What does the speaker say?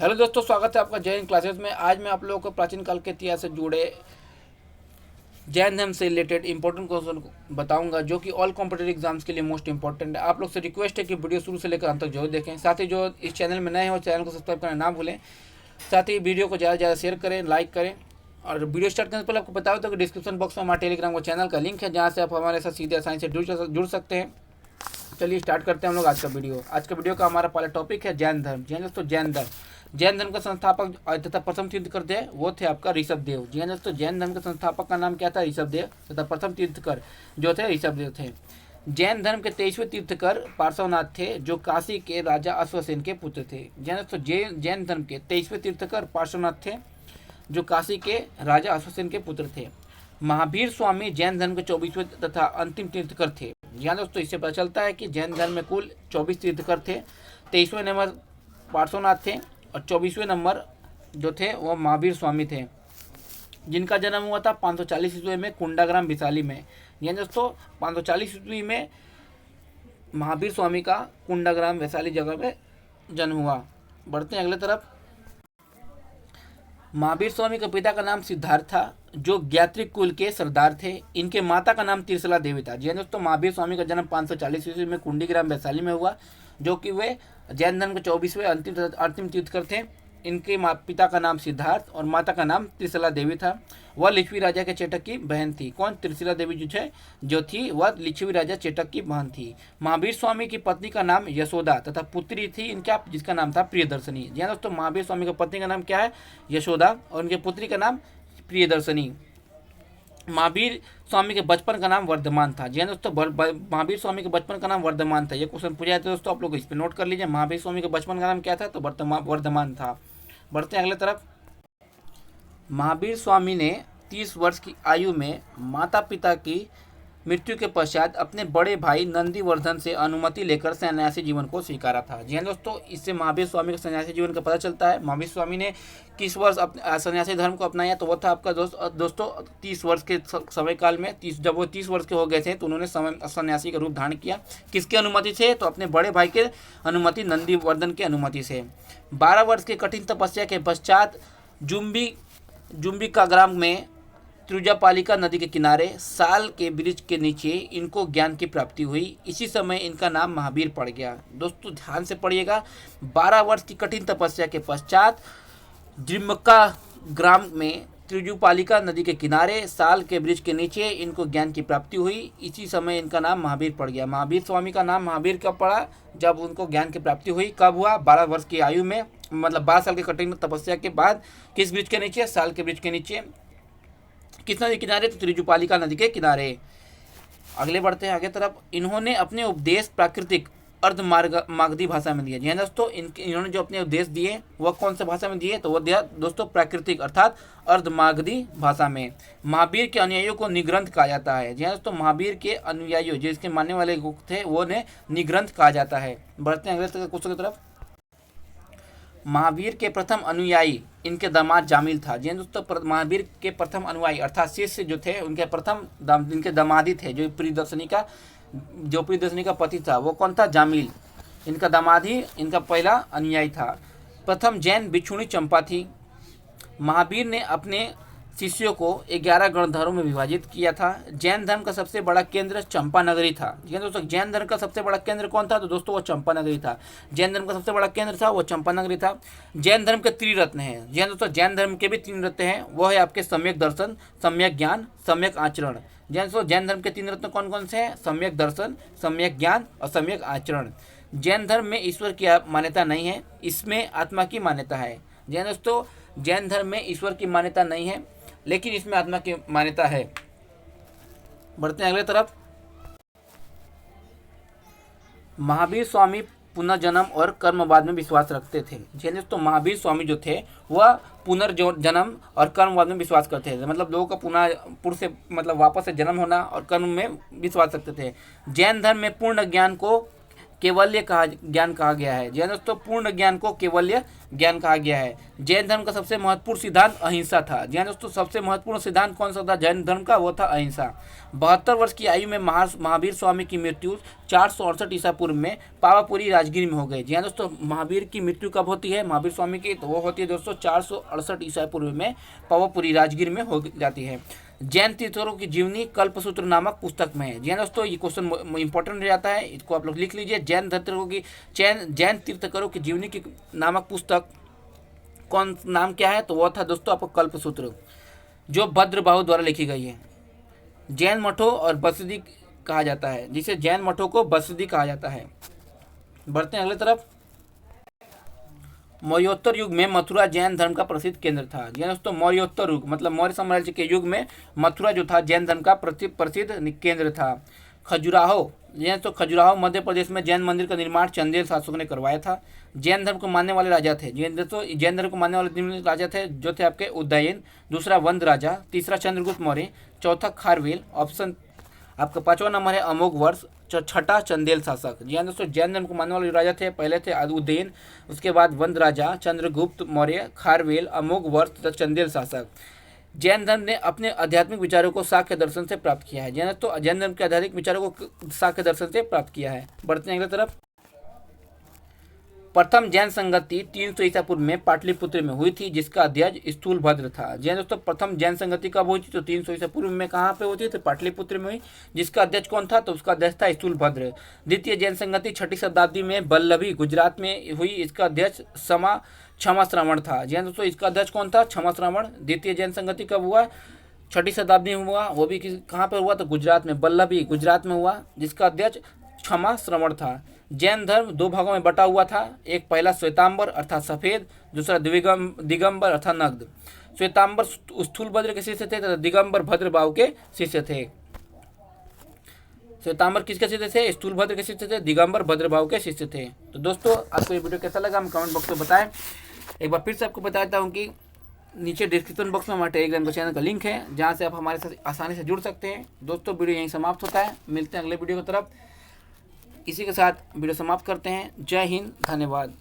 Hello दोस्तों, स्वागत है आपका जय हिंद क्लासेस में। आज मैं आप लोगों को प्राचीन काल के इतिहास से जुड़े जैन धर्म से रिलेटेड इंपॉर्टेंट क्वेश्चन बताऊंगा, जो कि ऑल कॉम्पिटेटिव एग्जाम्स के लिए मोस्ट इंपॉर्टेंट है। आप लोग से रिक्वेस्ट है कि वीडियो शुरू से लेकर अंत तक जरूर देखें। साथ ही जो इस चैनल में नए हो, चैनल को सब्सक्राइब करना ना भूलें। साथ ही वीडियो को ज़्यादा से ज़्यादा शेयर करें, लाइक करें। और वीडियो स्टार्ट करने से पहले आपको बता दो कि डिस्क्रिप्शन बॉक्स में हमारे टेलीग्राम का चैनल का लिंक है, जहाँ से आप हमारे साथ सीधे आसानी से जुड़ सकते हैं। चलिए स्टार्ट करते हैं हम लोग आज का वीडियो। आज का वीडियो का हमारा पहला टॉपिक है जैन धर्म। जैन धर्म का संस्थापक तथा प्रथम तीर्थकर थे वो थे आपका ऋषभदेव। जैन धर्म के संस्थापक का नाम क्या था? ऋषभदेव। तथा प्रथम तीर्थकर जो थे ऋषभदेव थे। जैन धर्म के 23वें तीर्थकर पार्श्वनाथ थे, जो काशी के राजा अश्वसेन के पुत्र थे। जैन धर्म के 23वें तीर्थकर पार्श्वनाथ थे, जो काशी के राजा अश्वसेन के पुत्र थे। महावीर स्वामी जैन धर्म के 24वें तथा अंतिम तीर्थकर थे। दोस्तों, इससे पता चलता है कि जैन धर्म में कुल 24 तीर्थकर थे। 23वें नंबर पार्श्वनाथ थे और 24वें नंबर जो थे वो महावीर स्वामी थे, जिनका जन्म हुआ था 540 ईस्वी में कुंडाग्राम वैशाली में। दोस्तों, 540 ईस्वी में महावीर स्वामी का कुंडाग्राम वैशाली जगह में जन्म हुआ। बढ़ते हैं अगले तरफ। महावीर स्वामी के पिता का नाम सिद्धार्थ था, जो ज्ञात्रिक कुल के सरदार थे। इनके माता का नाम त्रिशला देवी था। दोस्तों, महावीर स्वामी का जन्म 540 ईस्वी में कुंडीग्राम वैशाली में हुआ, जो कि वे जैन धर्म के 24वें अंतिम तीर्थकर थे। इनके पिता का नाम सिद्धार्थ और माता का नाम त्रिशला देवी था। वह लिच्छवी राजा के चेटक की बहन थी। कौन? त्रिशला देवी जो थी वह लिच्छवी राजा चेटक की बहन थी। महावीर स्वामी की पत्नी का नाम यशोदा तथा पुत्री थी इनका, जिसका नाम था प्रियदर्शनी। जी दोस्तों, महावीर स्वामी की पत्नी का नाम क्या है? यशोदा, और उनके पुत्री का नाम प्रियदर्शनी। महावीर स्वामी के बचपन का नाम वर्धमान था। जी दोस्तों, महावीर स्वामी के बचपन का नाम वर्धमान था। ये क्वेश्चन पूछा जाता है दोस्तों, आप लोग इस पर नोट कर लीजिए। महावीर स्वामी के बचपन का नाम क्या था? तो वर्धमान था। बढ़ते हैं अगले तरफ। महावीर स्वामी ने 30 वर्ष की आयु में माता पिता की मृत्यु के पश्चात अपने बड़े भाई नंदीवर्धन से अनुमति लेकर सन्यासी जीवन को स्वीकारा था। जी हाँ दोस्तों, इससे महावीर स्वामी के सन्यासी जीवन का पता चलता है। महावीर स्वामी ने किस वर्ष सन्यासी धर्म को अपनाया? तो वो था आपका दोस्तों 30 वर्ष के समय काल में। जब वो 30 वर्ष के हो गए थे तो उन्होंने सन्यासी का रूप धारण किया। किसकी अनुमति से? तो अपने बड़े भाई के अनुमति, नंदीवर्धन की अनुमति से। 12 वर्ष की कठिन तपस्या के पश्चात जुम्बिका ग्राम में त्रिजुपालिका नदी के किनारे साल के वृक्ष के नीचे इनको ज्ञान की प्राप्ति हुई। इसी समय इनका नाम महावीर पड़ गया। दोस्तों, ध्यान से पढ़िएगा। 12 वर्ष की कठिन तपस्या के पश्चात जुम्बिका ग्राम में त्रिजुपालिका नदी के किनारे साल के वृक्ष के नीचे इनको ज्ञान की प्राप्ति हुई। इसी समय इनका नाम महावीर पड़ गया। महावीर स्वामी का नाम महावीर कब पड़ा? जब उनको ज्ञान की प्राप्ति हुई। कब हुआ? 12 वर्ष की आयु में, मतलब 12 साल की कठिन तपस्या के बाद। किस वृक्ष के नीचे? साल के वृक्ष के नीचे। किस नदी के किनारे? तो त्रिजुपालिका नदी के किनारे। अगले बढ़ते हैं आगे तरफ। इन्होंने अपने उपदेश प्राकृतिक अर्धमागधी भाषा में दिए। जी दोस्तों, इन्होंने जो अपने उपदेश दिए वह कौन सा भाषा में दिए? तो वह दिया दोस्तों प्राकृतिक अर्थात अर्धमागधी भाषा में। महावीर के अनुयायियों को निग्रंथ कहा जाता है। जी दोस्तों, महावीर के अनुयायियों, जो इसके मानने वाले थे, वो ने निग्रंथ कहा जाता है। बढ़ते हैं अगले क्वेश्चन की तरफ। महावीर के प्रथम अनुयायी इनके दामाद जामिल था। जी दोस्तों, महावीर के प्रथम अनुयायी अर्थात शिष्य जो थे, उनके प्रथम इनके दामादी थे। जो प्रियदर्शनी का पति था वो कौन था? जामिल। इनका दामाद ही इनका पहला अनुयायी था। प्रथम जैन भिक्षुणी चंपा थी। महावीर ने अपने शिष्यों को 11 गणधरों में विभाजित किया था। जैन धर्म का सबसे बड़ा केंद्र चंपा नगरी था। दोस्तों, जैन धर्म का सबसे बड़ा केंद्र कौन था? तो दोस्तों वो चंपा नगरी था। जैन धर्म का सबसे बड़ा केंद्र था वो चंपा नगरी था। जैन धर्म के त्रिरत्न हैं। दोस्तों, जैन धर्म के भी 3 रत्न हैं। वो है आपके सम्यक दर्शन, सम्यक ज्ञान, सम्यक आचरण। जैन धर्म के 3 रत्न कौन कौन से हैं? सम्यक दर्शन, सम्यक ज्ञान और सम्यक आचरण। जैन धर्म में ईश्वर की मान्यता नहीं है, इसमें आत्मा की मान्यता है। दोस्तों, जैन धर्म में ईश्वर की मान्यता नहीं है, लेकिन इसमें आत्मा की मान्यता है। बढ़ते हैं अगले तरफ। महावीर स्वामी पुनर्जन्म और कर्मवाद में विश्वास रखते थे। दोस्तों, महावीर स्वामी जो थे वह पुनर्जन्म और कर्मवाद में विश्वास करते थे। मतलब लोगों का पुनः से मतलब वापस से जन्म होना और कर्म में विश्वास रखते थे। जैन धर्म में पूर्ण ज्ञान को केवल्य ज्ञान कहा गया है। जी हाँ दोस्तों, पूर्ण ज्ञान को केवल्य ज्ञान कहा गया है। जैन धर्म का सबसे महत्वपूर्ण सिद्धांत अहिंसा था। जी हाँ दोस्तों, सबसे महत्वपूर्ण सिद्धांत कौन सा था जैन धर्म का? वो था अहिंसा। 72 वर्ष की आयु में महावीर स्वामी की मृत्यु 468 ईसा पूर्व में पावापुरी राजगीर में हो गई। जी हाँ दोस्तों, महावीर की मृत्यु कब होती है महावीर स्वामी की? तो वो होती है दोस्तों 468 ईसा पूर्व में पावापुरी राजगीर में हो जाती है। जैन तीर्थंकरों की जीवनी कल्पसूत्र नामक पुस्तक में है। जी हाँ दोस्तों, ये क्वेश्चन इंपॉर्टेंट हो जाता है, इसको आप लोग लिख लीजिए। जैन तीर्थंकरों की जीवनी की नामक पुस्तक कौन नाम क्या है? तो वो था दोस्तों आपको कल्पसूत्र, जो भद्रबाहु द्वारा लिखी गई है। जैन मठों और बसदी कहा जाता है, जिसे जैन मठों को बसदी कहा जाता है। बढ़ते हैं अगले तरफ। मौर्योत्तर युग में मथुरा जैन धर्म का प्रसिद्ध केंद्र था। जी दोस्तों, मौर्योत्तर युग मतलब मौर्य साम्राज्य के युग में मथुरा जो था जैन धर्म का प्रसिद्ध केंद्र था। खजुराहो, तो खजुराहो मध्य प्रदेश में जैन मंदिर का निर्माण चंदेल शासकों ने करवाया था। जैन धर्म को मानने वाले राजा थे, जैन धर्म को मानने वाले राजा थे जो थे आपके उदयन, दूसरा वंद राजा, तीसरा चंद्रगुप्त मौर्य, चौथा खारवेल, ऑप्शन आपका 5वां नंबर है अमोघ वर्ष, छठा चंदेल शासक। जी हाँ दोस्तों, जैन धर्म को मानने वाले राजा थे, पहले थे उदयन, उसके बाद वंद राजा, चंद्रगुप्त मौर्य, खारवेल, अमोघ वर्ष तथा चंदेल शासक। जैन धर्म ने अपने आध्यात्मिक विचारों को सांख्य दर्शन से प्राप्त किया है। जैन धर्म के आध्यात्मिक विचारों को सांख्य दर्शन से प्राप्त किया है। बढ़ते हैं अगली तरफ। प्रथम जैन संगति 300 ईसा पूर्व में पाटलिपुत्र में हुई थी, जिसका अध्यक्ष स्थूलभद्र था। जी दोस्तों, प्रथम जैन संगति कब हुई थी? तो 300 ईसा पूर्व में कहाँ पे हुई थी? तो पाटलिपुत्र में हुई, जिसका अध्यक्ष कौन था? तो उसका अध्यक्ष था स्थूलभद्र। द्वितीय जैन संगति 6ठी शताब्दी में बल्लभी गुजरात में हुई, इसका अध्यक्ष क्षमा श्रवण था। जी दोस्तों, इसका अध्यक्ष कौन था? क्षमा श्रवण। द्वितीय जैन संगति कब हुआ? 6ठी शताब्दी में हुआ, वो भी कहाँ पर हुआ? तो गुजरात में, बल्लभी गुजरात में हुआ, जिसका अध्यक्ष क्षमा श्रवण था। जैन धर्म 2 भागों में बटा हुआ था। एक पहला श्वेतांबर अर्थात सफेद, दूसरा दिगंबर अर्थात नग्न। श्वेतांबर स्थूलभद्र के शिष्य थे तथा दिगंबर भद्रबाहु के शिष्य थे। श्वेतांबर किसके शिष्य थे? स्थूलभद्र के शिष्य थे, दिगंबर भद्रबाहु के शिष्य थे। तो दोस्तों, आपको ये वीडियो कैसा लगा हम कमेंट बॉक्स में बताएं। एक बार फिर से आपको बता देता हूँ कि नीचे डिस्क्रिप्शन बॉक्स में हमारे टेलीग्राम का चैनल का लिंक है, जहाँ से आप हमारे साथ आसानी से जुड़ सकते हैं। दोस्तों, वीडियो यहीं समाप्त होता है, मिलते हैं अगले वीडियो की तरफ। इसी के साथ वीडियो समाप्त करते हैं। जय हिंद, धन्यवाद।